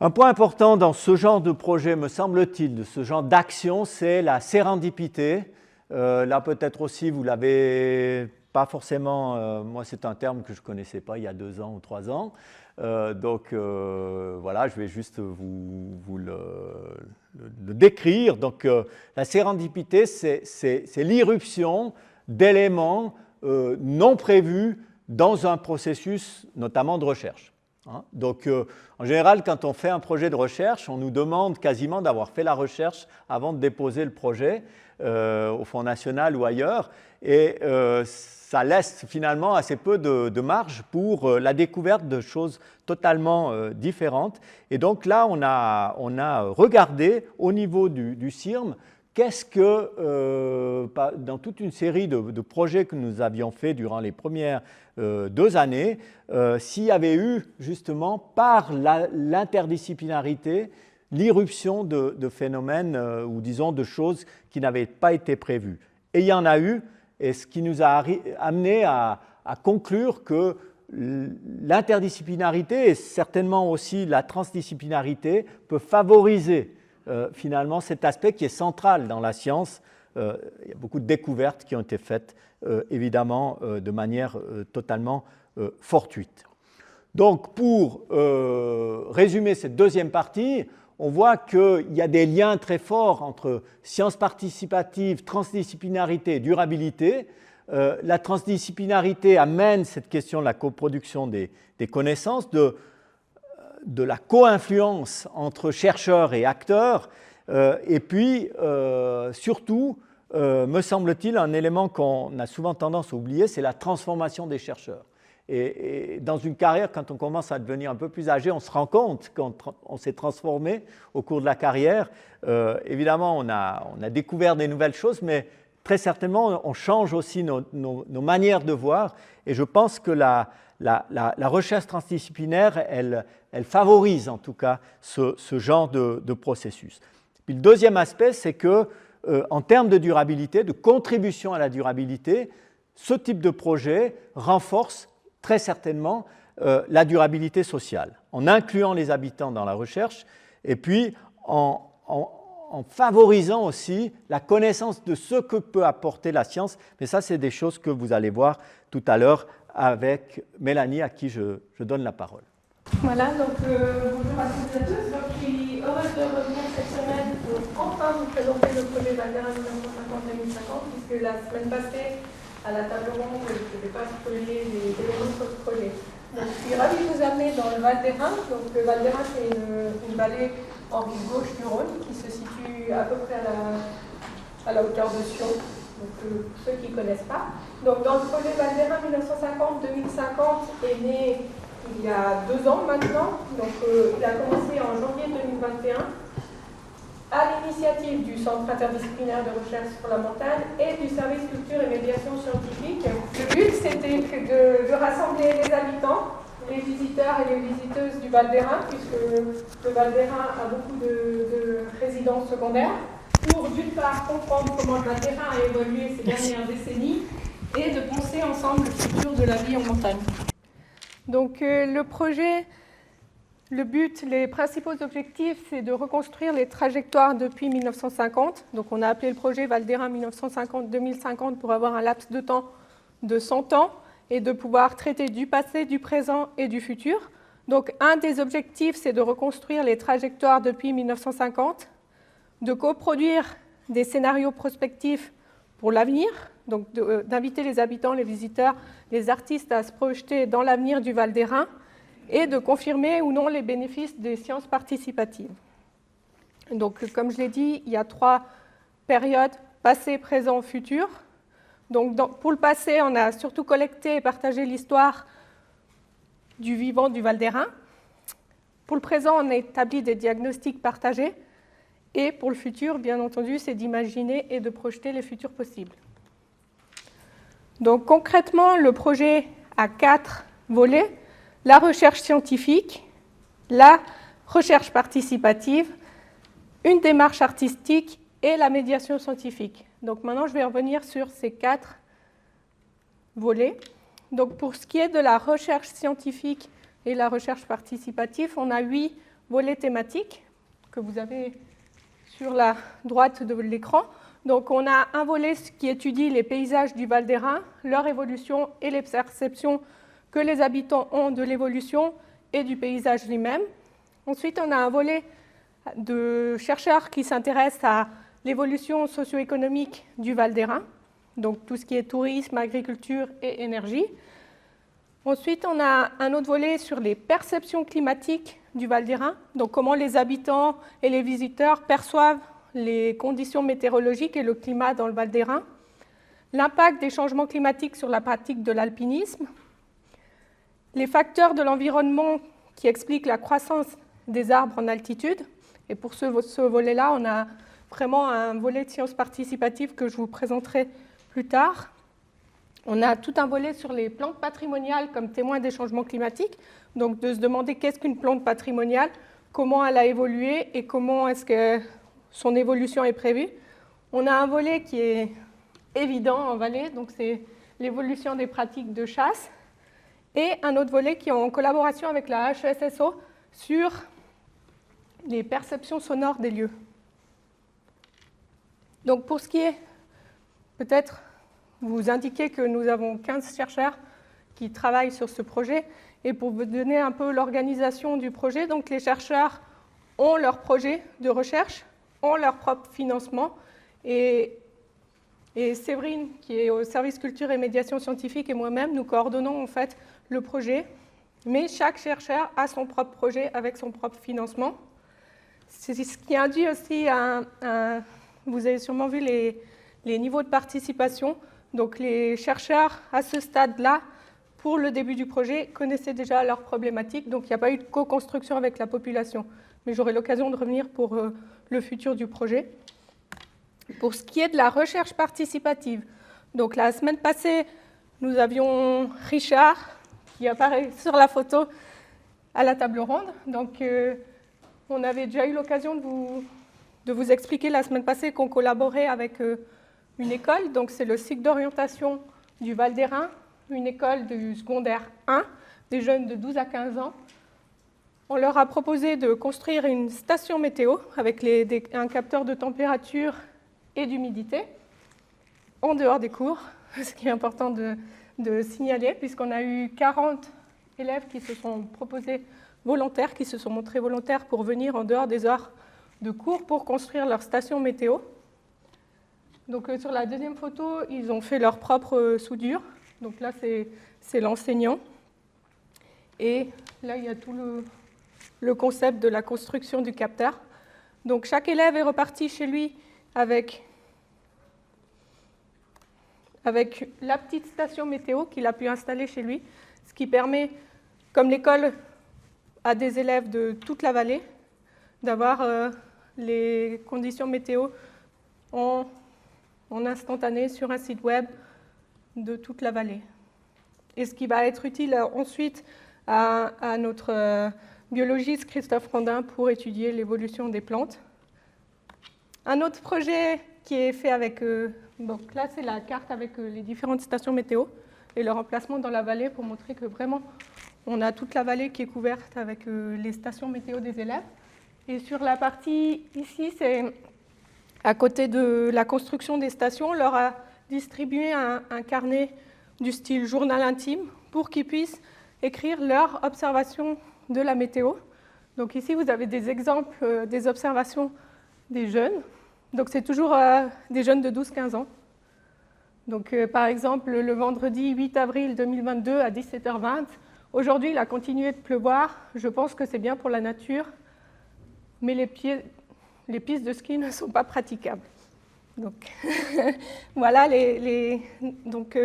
A: Un point important dans ce genre de projet, me semble-t-il, de ce genre d'action, c'est la sérendipité. Là, peut-être aussi, vous ne l'avez pas forcément... moi, c'est un terme que je ne connaissais pas il y a 2 ans ou 3 ans. Donc, voilà, je vais juste vous le décrire. Donc, la sérendipité, c'est l'irruption d'éléments non prévus dans un processus, notamment de recherche. Hein. Donc, en général, quand on fait un projet de recherche, on nous demande quasiment d'avoir fait la recherche avant de déposer le projet au Fonds national ou ailleurs. Et ça laisse finalement assez peu de marge pour la découverte de choses totalement différentes. Et donc là, on a regardé au niveau du CIRM qu'est-ce que, dans toute une série de projets que nous avions faits durant les premières 2 années, s'il y avait eu justement par l'interdisciplinarité l'irruption de phénomènes ou disons de choses qui n'avaient pas été prévues. Et il y en a eu, et ce qui nous a amené à conclure que l'interdisciplinarité et certainement aussi la transdisciplinarité peut favoriser finalement cet aspect qui est central dans la science. Il y a beaucoup de découvertes qui ont été faites évidemment de manière totalement fortuite. Donc pour résumer cette deuxième partie, on voit qu'il y a des liens très forts entre sciences participatives, transdisciplinarité et durabilité. La transdisciplinarité amène cette question de la coproduction des connaissances, de la co-influence entre chercheurs et acteurs, et puis surtout, me semble-t-il, un élément qu'on a souvent tendance à oublier, c'est la transformation des chercheurs. Et dans une carrière, quand on commence à devenir un peu plus âgé, on se rend compte qu'on s'est transformé au cours de la carrière. Évidemment, on a découvert des nouvelles choses, mais très certainement, on change aussi nos manières de voir. Et je pense que la recherche transdisciplinaire, elle favorise en tout cas ce genre de processus. Puis le deuxième aspect, c'est que en termes de durabilité, de contribution à la durabilité, ce type de projet renforce très certainement la durabilité sociale, en incluant les habitants dans la recherche et puis en favorisant aussi la connaissance de ce que peut apporter la science. Mais ça, c'est des choses que vous allez voir tout à l'heure avec Mélanie, à qui je donne la parole.
B: Voilà, donc bonjour à toutes et à tous. Donc, je suis heureuse de revenir cette semaine pour enfin vous présenter le projet Valdera 1950-2050, puisque la semaine passée, à la table ronde, je ne vais pas spoiler les éléments sur ce projet. Donc, je suis ravie de vous amener dans le Val d'Airain. Donc, le Val d'Airain, c'est une vallée en rive gauche du Rhône qui se situe à peu près à la hauteur de Sion. Donc, pour ceux qui ne connaissent pas. Donc, dans le projet Val d'Airain 1950-2050 est né il y a 2 ans maintenant. Donc, il a commencé en janvier 2021. À l'initiative du Centre interdisciplinaire de recherche sur la montagne et du service culture et médiation scientifique. Le but, c'était de rassembler les habitants, les visiteurs et les visiteuses du Val d'Airain, puisque le Val d'Airain a beaucoup de résidences secondaires, pour d'une part comprendre comment le Val d'Airain a évolué ces dernières décennies et de penser ensemble le futur de la vie en montagne. Donc le projet... Le but, les principaux objectifs, c'est de reconstruire les trajectoires depuis 1950. Donc, on a appelé le projet Val d'Airain 1950-2050 pour avoir un laps de temps de 100 ans et de pouvoir traiter du passé, du présent et du futur. Donc, un des objectifs, c'est de reconstruire les trajectoires depuis 1950, de coproduire des scénarios prospectifs pour l'avenir, donc d'inviter les habitants, les visiteurs, les artistes à se projeter dans l'avenir du Val d'Airain, et de confirmer ou non les bénéfices des sciences participatives. Donc, comme je l'ai dit, il y a 3 périodes, passé, présent, futur. Donc, pour le passé, on a surtout collecté et partagé l'histoire du vivant du Val d'Airain. Pour le présent, on a établi des diagnostics partagés. Et pour le futur, bien entendu, c'est d'imaginer et de projeter les futurs possibles. Donc, concrètement, le projet a 4 volets. La recherche scientifique, la recherche participative, une démarche artistique et la médiation scientifique. Donc maintenant, je vais revenir sur ces 4 volets. Donc pour ce qui est de la recherche scientifique et la recherche participative, on a 8 volets thématiques que vous avez sur la droite de l'écran. Donc on a un volet qui étudie les paysages du Val d'Airain, leur évolution et les perceptions que les habitants ont de l'évolution et du paysage lui-même. Ensuite, on a un volet de chercheurs qui s'intéressent à l'évolution socio-économique du Val d'Airain, donc tout ce qui est tourisme, agriculture et énergie. Ensuite, on a un autre volet sur les perceptions climatiques du Val d'Hérens, donc comment les habitants et les visiteurs perçoivent les conditions météorologiques et le climat dans le Val d'Hérens, l'impact des changements climatiques sur la pratique de l'alpinisme, les facteurs de l'environnement qui expliquent la croissance des arbres en altitude. Et pour ce volet-là, on a vraiment un volet de sciences participatives que je vous présenterai plus tard. On a tout un volet sur les plantes patrimoniales comme témoins des changements climatiques, donc de se demander qu'est-ce qu'une plante patrimoniale, comment elle a évolué et comment est-ce que son évolution est prévue. On a un volet qui est évident en vallée, donc c'est l'évolution des pratiques de chasse, et un autre volet qui est en collaboration avec la HESSO sur les perceptions sonores des lieux. Donc pour ce qui est, peut-être vous indiquer que nous avons 15 chercheurs qui travaillent sur ce projet, et pour vous donner un peu l'organisation du projet, donc les chercheurs ont leur projet de recherche, ont leur propre financement, et Séverine, qui est au service culture et médiation scientifique, et moi-même, nous coordonnons en fait le projet, mais chaque chercheur a son propre projet avec son propre financement. C'est ce qui induit aussi vous avez sûrement vu les niveaux de participation. Donc les chercheurs à ce stade-là, pour le début du projet, connaissaient déjà leurs problématiques, donc il n'y a pas eu de co-construction avec la population. Mais j'aurai l'occasion de revenir pour le futur du projet. Pour ce qui est de la recherche participative, donc la semaine passée, nous avions Richard, qui apparaît sur la photo à la table ronde. Donc on avait déjà eu l'occasion de vous expliquer la semaine passée qu'on collaborait avec une école, donc c'est le cycle d'orientation du Val d'Hérens, une école du secondaire 1, des jeunes de 12 à 15 ans. On leur a proposé de construire une station météo avec un capteur de température et d'humidité en dehors des cours, ce qui est important de signaler, puisqu'on a eu 40 élèves qui se sont proposés volontaires, qui se sont montrés volontaires pour venir en dehors des heures de cours pour construire leur station météo. Donc sur la deuxième photo, ils ont fait leur propre soudure. Donc là, c'est l'enseignant. Et là, il y a tout le concept de la construction du capteur. Donc chaque élève est reparti chez lui avec la petite station météo qu'il a pu installer chez lui, ce qui permet, comme l'école a des élèves de toute la vallée, d'avoir les conditions météo en instantané sur un site web de toute la vallée. Et ce qui va être utile ensuite à notre biologiste Christophe Randin pour étudier l'évolution des plantes. Un autre projet qui est fait avec, donc là c'est la carte avec les différentes stations météo et leur emplacement dans la vallée pour montrer que vraiment on a toute la vallée qui est couverte avec les stations météo des élèves. Et sur la partie ici, c'est à côté de la construction des stations, on leur a distribué un carnet du style journal intime pour qu'ils puissent écrire leurs observations de la météo. Donc ici, vous avez des exemples des observations des jeunes. Donc c'est toujours des jeunes de 12-15 ans. Donc par exemple, le vendredi 8 avril 2022 à 17h20, aujourd'hui, il a continué de pleuvoir. Je pense que c'est bien pour la nature, mais les pistes de ski ne sont pas praticables. Donc voilà, donc,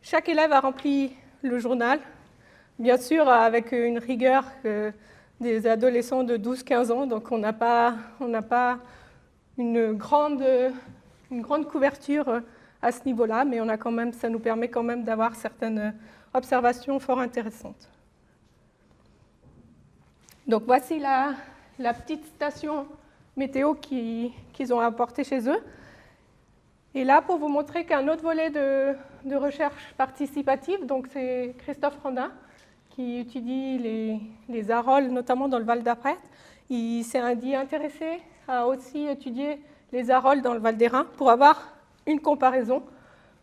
B: chaque élève a rempli le journal, bien sûr avec une rigueur des adolescents de 12-15 ans, donc on n'a pas une grande couverture à ce niveau-là, mais ça nous permet quand même d'avoir certaines observations fort intéressantes. Donc voici la petite station météo qu'ils ont apportée chez eux. Et là, pour vous montrer qu'un autre volet de recherche participative, donc c'est Christophe Randin, qui étudie les arolles, notamment dans le Val d'Après. Il s'est dit intéressé à aussi étudier les arolles dans le Val d'Hérens pour avoir une comparaison.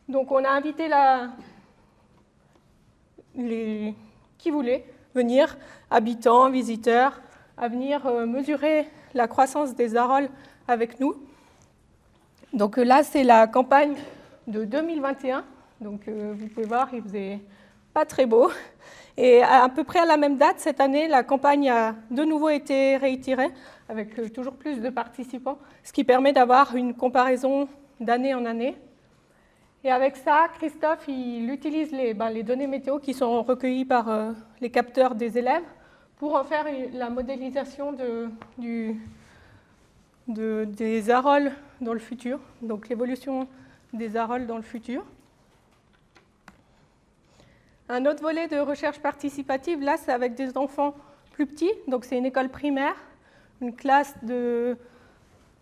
B: Donc on a invité qui voulait venir, habitants, visiteurs, à venir mesurer la croissance des arolles avec nous. Donc là, c'est la campagne de 2021. Donc vous pouvez voir, il faisait pas très beau. Et à peu près à la même date, cette année, la campagne a de nouveau été réitérée, avec toujours plus de participants, ce qui permet d'avoir une comparaison d'année en année. Et avec ça, Christophe, il utilise les données météo qui sont recueillies par les capteurs des élèves pour en faire la modélisation des aroles dans le futur, donc l'évolution des aroles dans le futur. Un autre volet de recherche participative, là, c'est avec des enfants plus petits, donc c'est une école primaire, une classe de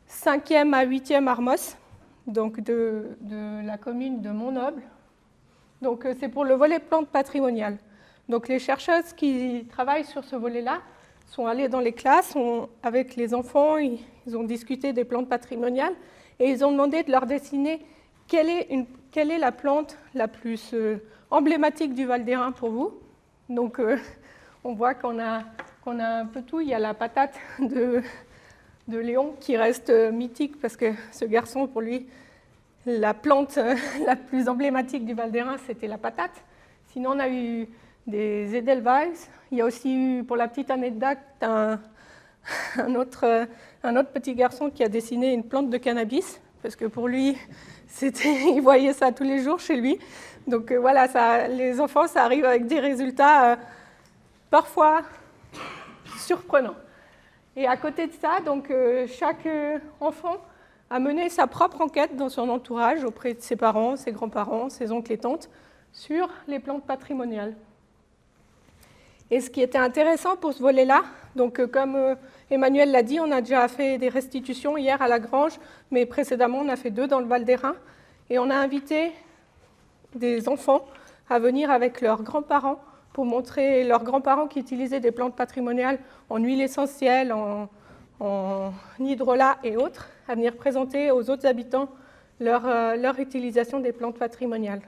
B: 5e à 8e Armos, donc de la commune de Montnoble. Donc c'est pour le volet plantes patrimoniales. Donc les chercheuses qui travaillent sur ce volet-là sont allées dans les classes avec les enfants, ils ont discuté des plantes patrimoniales et ils ont demandé de leur dessiner quelle est la plante la plus emblématique du Val d'Airain pour vous. Donc on voit qu'on a un peu tout. Il y a la patate de Léon qui reste mythique parce que ce garçon, pour lui, la plante la plus emblématique du Val d'Airain, c'était la patate. Sinon, on a eu des Edelweiss. Il y a aussi eu, pour la petite anecdote, un autre petit garçon qui a dessiné une plante de cannabis, parce que pour lui, il voyait ça tous les jours chez lui. Donc voilà, les enfants, ça arrive avec des résultats parfois surprenants. Et à côté de ça, donc, chaque enfant a mené sa propre enquête dans son entourage, auprès de ses parents, ses grands-parents, ses oncles et tantes, sur les plantes patrimoniales. Et ce qui était intéressant pour ce volet-là, donc comme Emmanuel l'a dit, on a déjà fait des restitutions hier à la Grange, mais précédemment on a fait 2 dans le Val d'Airain, et on a invité des enfants à venir avec leurs grands-parents pour montrer leurs grands-parents qui utilisaient des plantes patrimoniales en huile essentielle, en hydrolat et autres, à venir présenter aux autres habitants leur utilisation des plantes patrimoniales.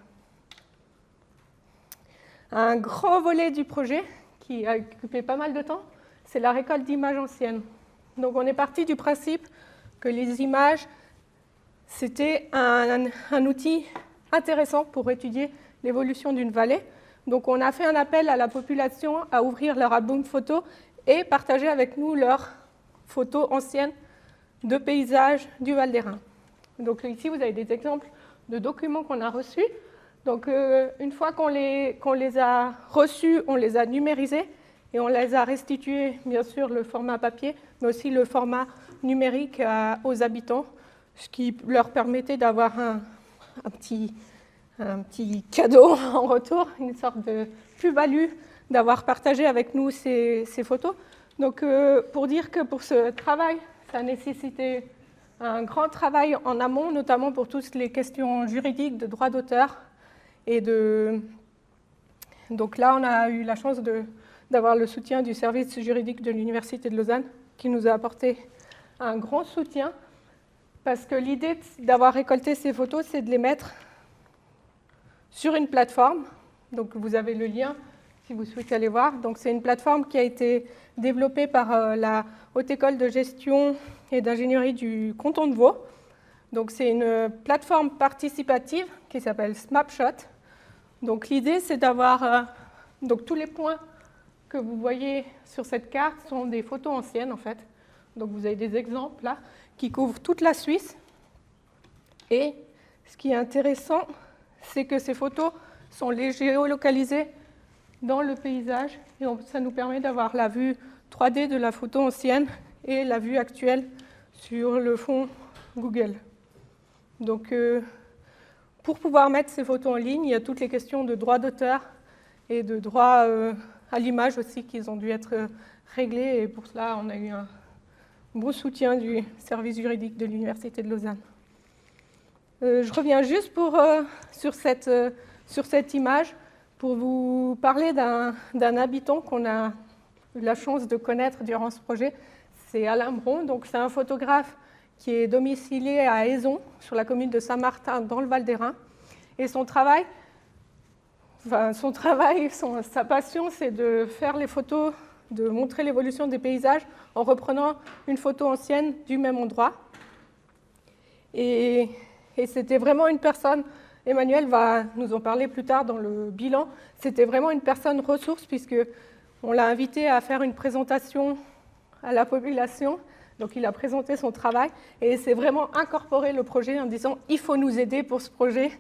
B: Un grand volet du projet qui a occupé pas mal de temps, c'est la récolte d'images anciennes. Donc on est parti du principe que les images, c'était un outil intéressant pour étudier l'évolution d'une vallée. Donc on a fait un appel à la population à ouvrir leur album photo et partager avec nous leurs photos anciennes de paysages du Val d'Airain. Donc ici, vous avez des exemples de documents qu'on a reçus. Donc une fois qu'on les a reçus, on les a numérisés et on les a restitués, bien sûr, le format papier, mais aussi le format numérique aux habitants, ce qui leur permettait d'avoir un petit cadeau en retour, une sorte de plus-value d'avoir partagé avec nous ces photos. Donc pour dire que pour ce travail, ça a nécessité un grand travail en amont, notamment pour toutes les questions juridiques de droit d'auteur. Donc là, on a eu la chance d'avoir le soutien du service juridique de l'Université de Lausanne, qui nous a apporté un grand soutien, parce que l'idée d'avoir récolté ces photos, c'est de les mettre sur une plateforme. Donc vous avez le lien si vous souhaitez aller voir. Donc c'est une plateforme qui a été développée par la Haute École de Gestion et d'Ingénierie du canton de Vaud. Donc c'est une plateforme participative qui s'appelle Snapshot. Donc l'idée, c'est d'avoir donc tous les points que vous voyez sur cette carte sont des photos anciennes en fait. Donc vous avez des exemples là qui couvrent toute la Suisse. Et ce qui est intéressant, c'est que ces photos sont géolocalisées dans le paysage et ça nous permet d'avoir la vue 3D de la photo ancienne et la vue actuelle sur le fond Google. Donc pour pouvoir mettre ces photos en ligne, il y a toutes les questions de droit d'auteur et de droit à l'image aussi qui ont dû être réglées, et pour cela on a eu un beau soutien du service juridique de l'Université de Lausanne. Je reviens juste sur cette image pour vous parler d'un habitant qu'on a eu la chance de connaître durant ce projet. C'est Alain Bron, donc c'est un photographe qui est domicilié à Aizon, sur la commune de Saint-Martin, dans le Val d'Airain. Et sa passion, c'est de faire les photos, de montrer l'évolution des paysages en reprenant une photo ancienne du même endroit. Et c'était vraiment une personne Emmanuel va nous en parler plus tard dans le bilan. C'était vraiment une personne ressource puisqu'on l'a invité à faire une présentation à la population. Donc il a présenté son travail et s'est vraiment incorporé le projet en disant « il faut nous aider pour ce projet ».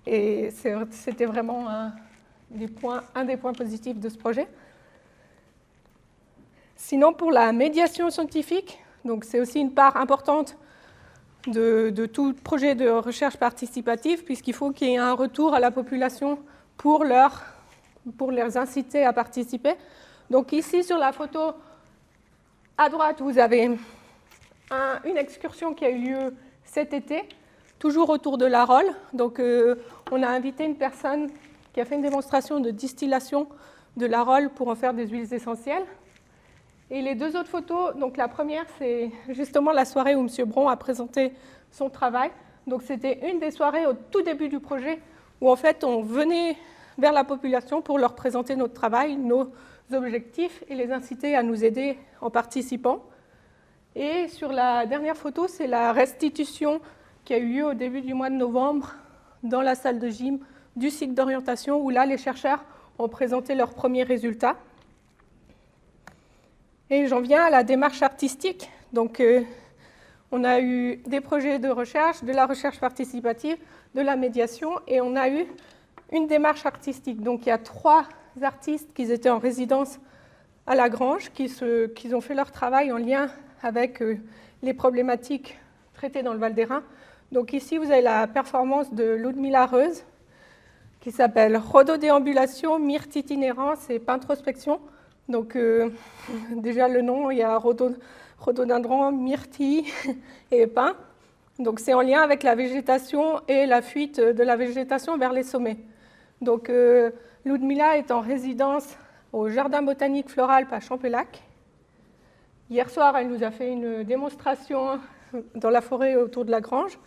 B: Et c'était vraiment un des points positifs de ce projet. Sinon, pour la médiation scientifique, donc c'est aussi une part importante de tout projet de recherche participative, puisqu'il faut qu'il y ait un retour à la population pour les inciter à participer. Donc ici, sur la photo à droite, vous avez une excursion qui a eu lieu cet été, toujours autour de l'Arole. Donc on a invité une personne qui a fait une démonstration de distillation de l'Arole pour en faire des huiles essentielles. Et les deux autres photos, donc la première, c'est justement la soirée où M. Bron a présenté son travail. Donc c'était une des soirées au tout début du projet où en fait on venait vers la population pour leur présenter notre travail, nos objectifs et les inciter à nous aider en participant. Et sur la dernière photo, c'est la restitution qui a eu lieu au début du mois de novembre dans la salle de gym du cycle d'orientation où là les chercheurs ont présenté leurs premiers résultats. Et j'en viens à la démarche artistique. Donc, on a eu des projets de recherche, de la recherche participative, de la médiation, et on a eu une démarche artistique. Donc, il y a 3 artistes qui étaient en résidence à La Grange, qui ont fait leur travail en lien avec les problématiques traitées dans le Val d'Airain. Donc, ici, vous avez la performance de Ludmila Reuse, qui s'appelle Rhododéambulation, myrte itinérance et Peintrospection. Donc, déjà le nom, il y a rhododendron, myrtille et pin. Donc, c'est en lien avec la végétation et la fuite de la végétation vers les sommets. Donc, Ludmila est en résidence au Jardin botanique floral à Champelac. Hier soir, elle nous a fait une démonstration dans la forêt autour de la Grange.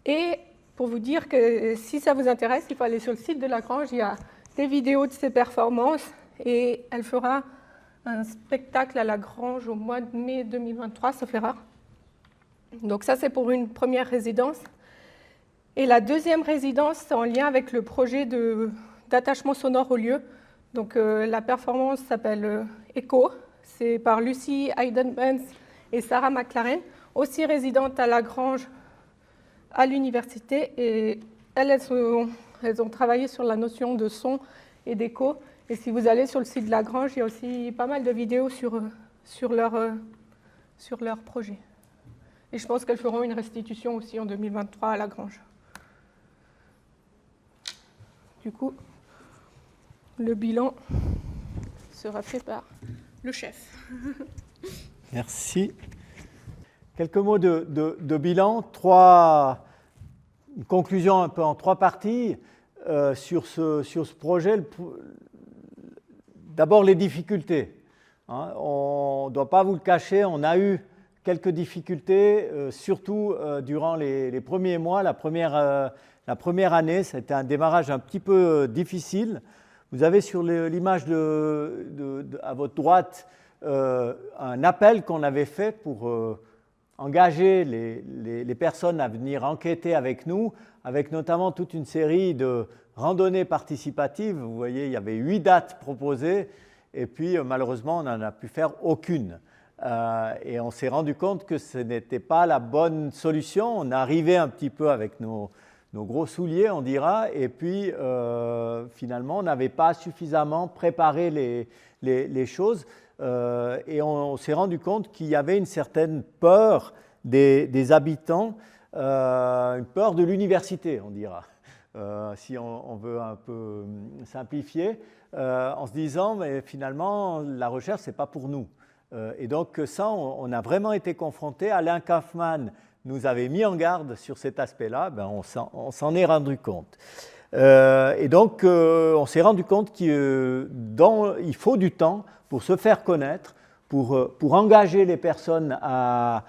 B: Et pour vous dire que si ça vous intéresse, il faut aller sur le site de la Grange. Il y a des vidéos de ses performances. Et elle fera un spectacle à la Grange au mois de mai 2023, ça fait rare. Donc ça, c'est pour une première résidence. Et la deuxième résidence, c'est en lien avec le projet d'attachement sonore au lieu. Donc la performance s'appelle Echo. C'est par Lucy Hayden-Benz et Sarah McLaren, aussi résidentes à la Grange à l'université. Et elles ont travaillé sur la notion de son et d'écho. Et si vous allez sur le site de la Grange, il y a aussi pas mal de vidéos sur leur projet. Et je pense qu'elles feront une restitution aussi en 2023 à la Grange. Du coup, le bilan sera fait par le chef.
A: Merci. Quelques mots de bilan, une conclusion un peu en 3 parties sur ce projet. D'abord, les difficultés. On ne doit pas vous le cacher, on a eu quelques difficultés, surtout durant les premiers mois, la première année. C'était un démarrage un petit peu difficile. Vous avez sur l'image à votre droite un appel qu'on avait fait pour engager les personnes à venir enquêter avec nous, avec notamment toute une série de randonnées participatives. Vous voyez, il y avait 8 dates proposées et puis malheureusement, on n'en a pu faire aucune. Et on s'est rendu compte que ce n'était pas la bonne solution. On arrivait un petit peu avec nos gros souliers, on dira, et puis finalement, on n'avait pas suffisamment préparé les choses. Et on s'est rendu compte qu'il y avait une certaine peur des habitants, une peur de l'université, on dira, si on veut un peu simplifier, en se disant, mais finalement, la recherche, ce n'est pas pour nous. Et donc ça, on a vraiment été confrontés. Alain Kaufmann nous avait mis en garde sur cet aspect-là, on s'en est rendu compte. Et donc, on s'est rendu compte qu'il faut du temps pour se faire connaître, pour engager les personnes à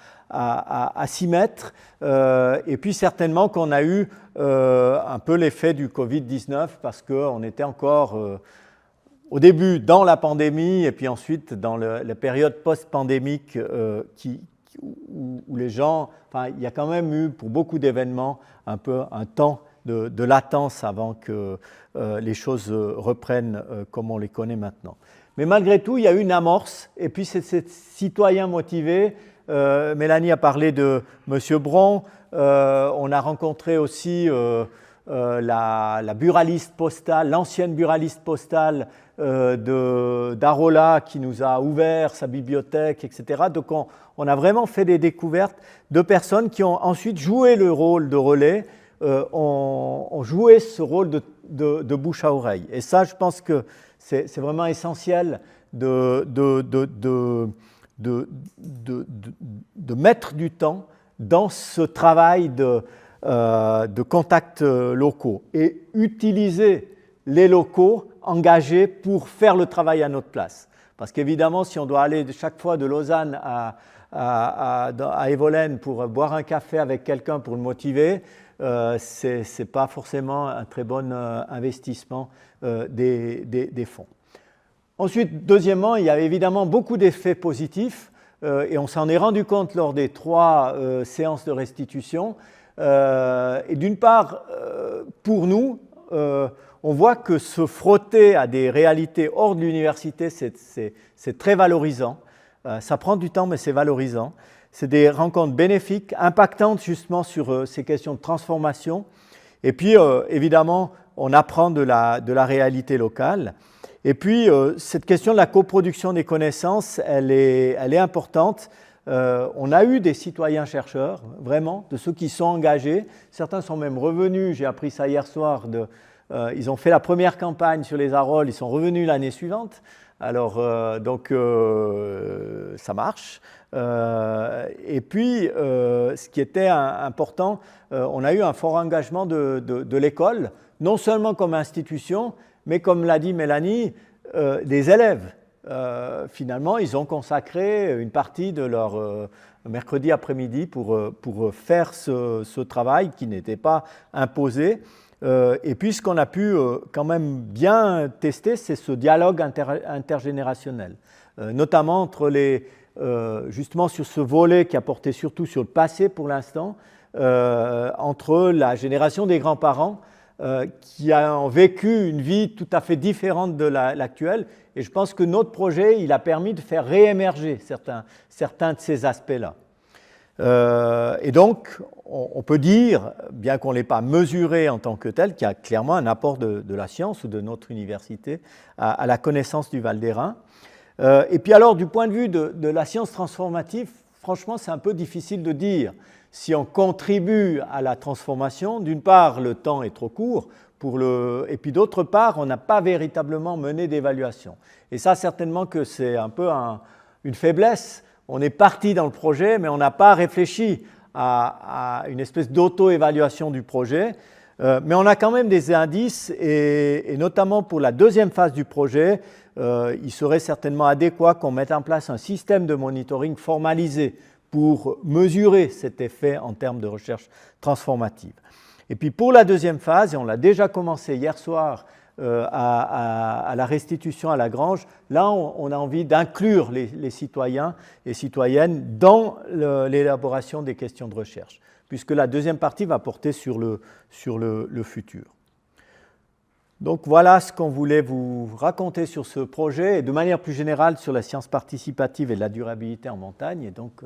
A: s'y mettre. Et puis certainement qu'on a eu un peu l'effet du Covid-19 parce qu'on était encore au début dans la pandémie et puis ensuite dans la période post-pandémique où les gens, il y a quand même eu pour beaucoup d'événements un peu un temps de latence avant que les choses reprennent comme on les connaît maintenant. Mais malgré tout, il y a eu une amorce, et puis c'est ces citoyens motivés. Mélanie a parlé de M. Bron, on a rencontré aussi la buraliste postale, l'ancienne buraliste postale d'Arola qui nous a ouvert sa bibliothèque, etc. Donc on a vraiment fait des découvertes de personnes qui ont ensuite joué le rôle de relais, ont joué ce rôle de bouche à oreille. Et ça, je pense que c'est vraiment essentiel de mettre du temps dans ce travail de contacts locaux et utiliser les locaux engagés pour faire le travail à notre place. Parce qu'évidemment, si on doit aller chaque fois de Lausanne à Evolène pour boire un café avec quelqu'un pour le motiver, ce n'est pas forcément un très bon investissement des fonds. Ensuite, deuxièmement, il y a évidemment beaucoup d'effets positifs et on s'en est rendu compte lors des 3 séances de restitution. Et d'une part, pour nous, on voit que se frotter à des réalités hors de l'université, c'est très valorisant. Ça prend du temps, mais c'est valorisant. C'est des rencontres bénéfiques, impactantes justement sur ces questions de transformation. Et puis, évidemment, on apprend de la réalité locale. Et puis, cette question de la coproduction des connaissances, elle est importante. On a eu des citoyens chercheurs, vraiment, de ceux qui sont engagés. Certains sont même revenus, j'ai appris ça hier soir, ils ont fait la première campagne sur les Arols, ils sont revenus l'année suivante. Alors, ça marche. Et puis, ce qui était important, on a eu un fort engagement de l'école, non seulement comme institution, mais comme l'a dit Mélanie, des élèves. Finalement, ils ont consacré une partie de leur mercredi après-midi pour faire ce travail qui n'était pas imposé. Et puis, ce qu'on a pu quand même bien tester, c'est ce dialogue intergénérationnel, notamment entre justement sur ce volet qui a porté surtout sur le passé pour l'instant, entre la génération des grands-parents qui ont vécu une vie tout à fait différente de l'actuelle. Et je pense que notre projet, il a permis de faire réémerger certains de ces aspects-là. Et donc, on peut dire, bien qu'on ne l'ait pas mesuré en tant que tel, qu'il y a clairement un apport de la science ou de notre université à la connaissance du Val d'Airain. Et puis alors, du point de vue de la science transformative, franchement, c'est un peu difficile de dire si on contribue à la transformation. D'une part, le temps est trop court, et puis d'autre part, on n'a pas véritablement mené d'évaluation. Et ça, certainement que c'est un peu une faiblesse. On est parti dans le projet, mais on n'a pas réfléchi à une espèce d'auto-évaluation du projet. Mais on a quand même des indices, et notamment pour la deuxième phase du projet, il serait certainement adéquat qu'on mette en place un système de monitoring formalisé pour mesurer cet effet en termes de recherche transformative. Et puis pour la deuxième phase, et on l'a déjà commencé hier soir à la restitution à la Grange, là on a envie d'inclure les citoyens et citoyennes dans l'élaboration des questions de recherche, puisque la deuxième partie va porter sur le futur. Donc voilà ce qu'on voulait vous raconter sur ce projet et de manière plus générale sur la science participative et la durabilité en montagne. Et donc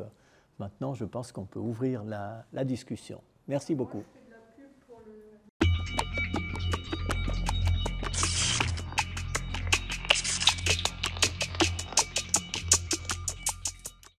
A: maintenant, je pense qu'on peut ouvrir la discussion. Merci beaucoup.